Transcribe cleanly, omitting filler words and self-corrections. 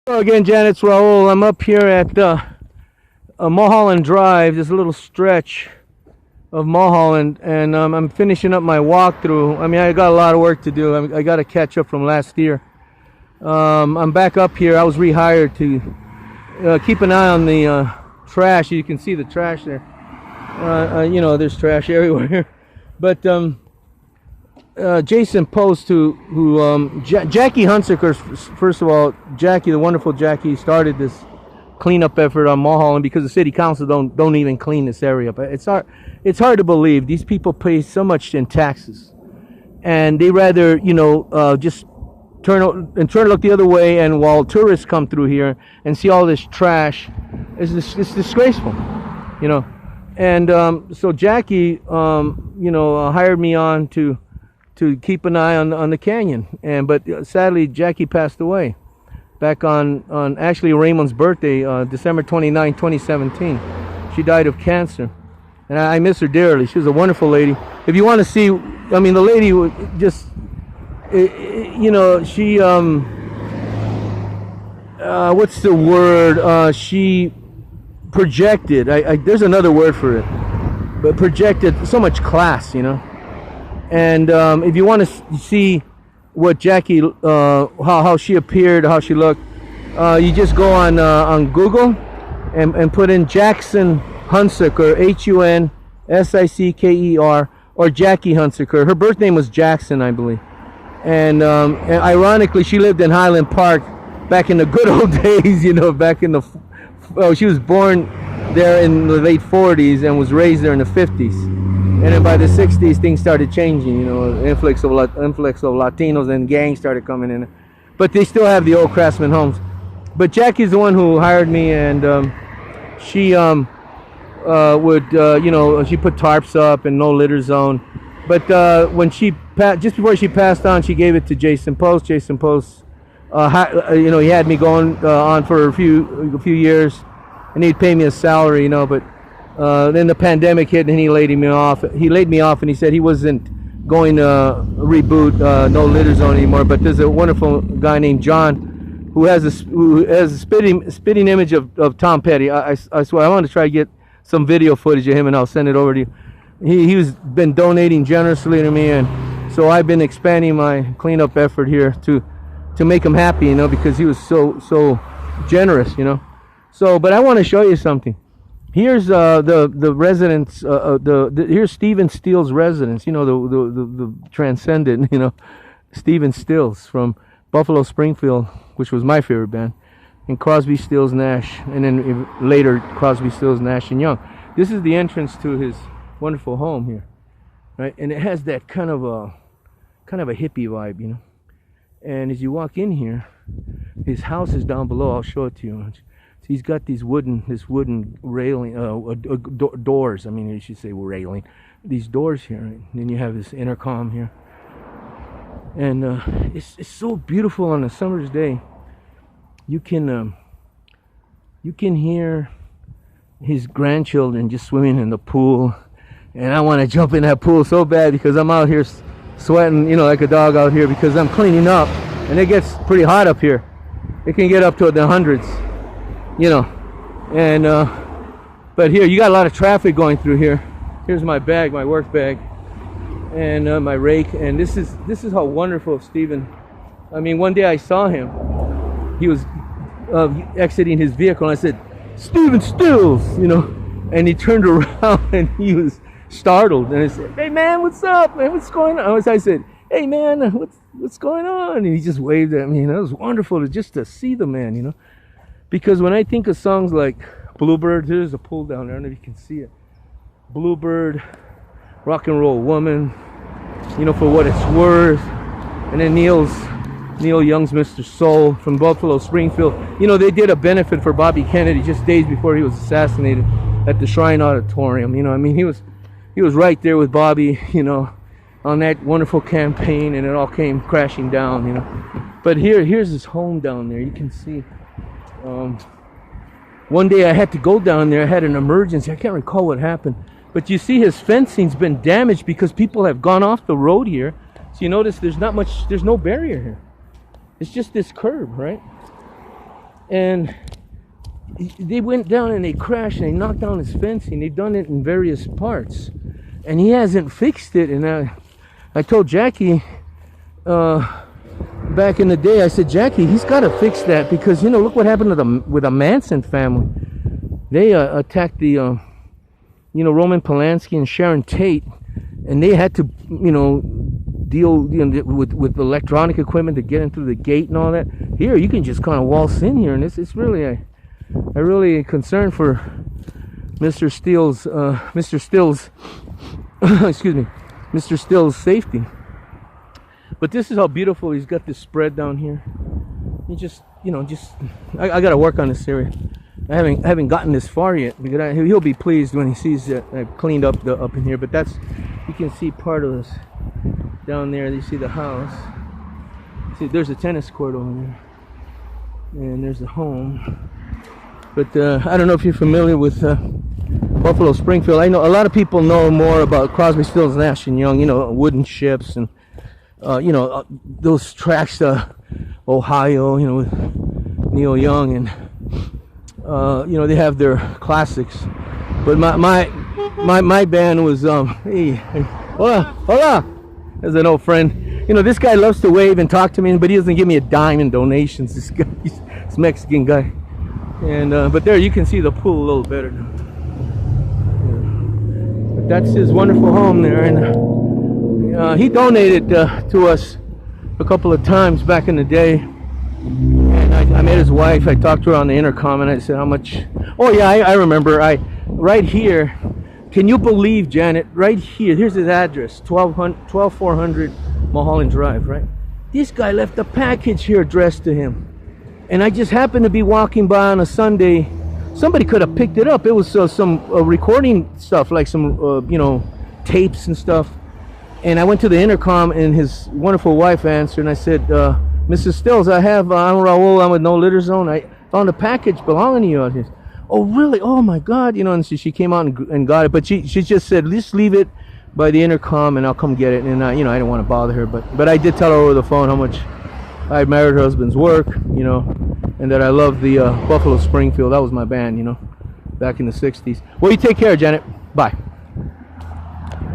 Hello again, Jan. It's Raul. I'm up here at Mulholland Drive, this little stretch of Mulholland, and I'm finishing up my walkthrough. I mean, I got a lot of work to do. I got to catch up from last year. I'm back up here. I was rehired to keep an eye on the trash. You can see the trash there. There's trash everywhere. But Jason Post, Jackie Hunsaker, first of all, Jackie, the wonderful Jackie, started this cleanup effort on Mulholland because the city council don't even clean this area up. It's hard to believe. These people pay so much in taxes, and they rather just turn and look the other way. And while tourists come through here and see all this trash, it's disgraceful, And so Jackie, hired me on to keep an eye on the canyon, but sadly Jackie passed away back on actually Raymond's birthday, December 29, 2017. She died of cancer, and I miss her dearly. She was a wonderful lady. If you want to see, I mean, the lady just, she what's the word? She projected. There's another word for it, but projected so much class, And if you want to see what Jackie, how she appeared, how she looked, you just go on Google and put in Jackson Hunsaker, Hunsicker, or Jackie Hunsaker. Her birth name was Jackson, I believe. And ironically, she lived in Highland Park back in the good old days. Back in she was born there in the late 40s and was raised there in the 50s. And then by the 60s, things started changing, influx of Latinos and gangs started coming in. But they still have the old craftsman homes. But Jackie's the one who hired me, and she would, she put tarps up and no litter zone. But when just before she passed on, she gave it to Jason Post. Jason Post, he had me going on for a few years, and he'd pay me a salary, but then the pandemic hit and he laid me off. And he said he wasn't going to reboot No Litter Zone anymore. But there's a wonderful guy named John who has a spitting image of Tom Petty. I swear I want to try to get some video footage of him, and I'll send it over to you. He's been donating generously to me, and so I've been expanding my cleanup effort here to make him happy, because he was so generous, So, but I want to show you something. Here's the residence. Here's Stephen Stills' residence. The transcendent. Stephen Stills from Buffalo Springfield, which was my favorite band, and Crosby, Stills, Nash, and then later Crosby, Stills, Nash and Young. This is the entrance to his wonderful home here, right? And it has that kind of a hippie vibe, And as you walk in here, his house is down below. I'll show it to you. So he's got this wooden railing, doors. I mean, you should say railing. These doors here, right? And then you have this intercom here, and it's so beautiful on a summer's day. You can hear his grandchildren just swimming in the pool, and I want to jump in that pool so bad because I'm out here sweating, like a dog out here because I'm cleaning up, and it gets pretty hot up here. It can get up to the hundreds. And but here you got a lot of traffic going through here. Here's my bag, my work bag, and my rake. And this is how wonderful Stephen. I mean, one day I saw him. He was exiting his vehicle, and I said, "Stephen Stills," and he turned around and he was startled. And I said, "Hey man, what's up, man? What's going on?" I said, "Hey man, what's going on?" And he just waved at me, and it was wonderful to see the man, Because when I think of songs like Bluebird, there's a pool down there, I don't know if you can see it. Bluebird, Rock and Roll Woman, For What It's Worth, and then Neil Young's Mr. Soul from Buffalo Springfield. They did a benefit for Bobby Kennedy just days before he was assassinated at the Shrine Auditorium. He was right there with Bobby, on that wonderful campaign, and it all came crashing down, But here's his home down there. You can see. One day I had to go down there. I had an emergency. I can't recall what happened. But you see his fencing's been damaged because people have gone off the road here. So you notice there's no barrier here. It's just this curb, right? and they went down and they crashed and they knocked down his fencing. They've done it in various parts, and he hasn't fixed it. And I told Jackie back in the day, I said, Jackie, he's got to fix that, because look what happened to with the Manson family. They attacked the Roman Polanski and Sharon Tate, and they had to deal with electronic equipment to get in through the gate and all that. Here you can just kind of waltz in here, and it's really I really concerned for Mr. Steele's excuse me, Mr. Steele's safety. But this is how beautiful. He's got this spread down here. He I got to work on this area. I haven't gotten this far yet, because he'll be pleased when he sees that I've cleaned up up in here. But you can see part of this down there. You see the house. See, there's a tennis court over there, and there's a home. But I don't know if you're familiar with Buffalo Springfield. I know a lot of people know more about Crosby, Stills, Nash and Young. Wooden ships and those tracks to Ohio. With Neil Young, and they have their classics. But my band was hey, hola, as an old friend. This guy loves to wave and talk to me, but he doesn't give me a dime in donations. This guy, this Mexican guy. And but there you can see the pool a little better now. Yeah. But that's his wonderful home there, and he donated to us a couple of times back in the day. And I met his wife. I talked to her on the intercom, and I said, how much? Oh yeah, I remember. Right here. Can you believe, Janet? Right here. Here's his address. 12400 Mulholland Drive. Right. This guy left a package here addressed to him. And I just happened to be walking by on a Sunday. Somebody could have picked it up. It was some recording stuff, like some tapes and stuff. And I went to the intercom, and his wonderful wife answered, and I said, Mrs. Stills, I'm Raul. I'm with No Litter Zone. I found a package belonging to you out here. Oh, really? Oh, my God. And she came out and got it. But she just said, just leave it by the intercom, and I'll come get it. And, I didn't want to bother her. But I did tell her over the phone how much I admired her husband's work, and that I loved the Buffalo Springfield. That was my band, back in the 60s. Well, you take care, Janet. Bye.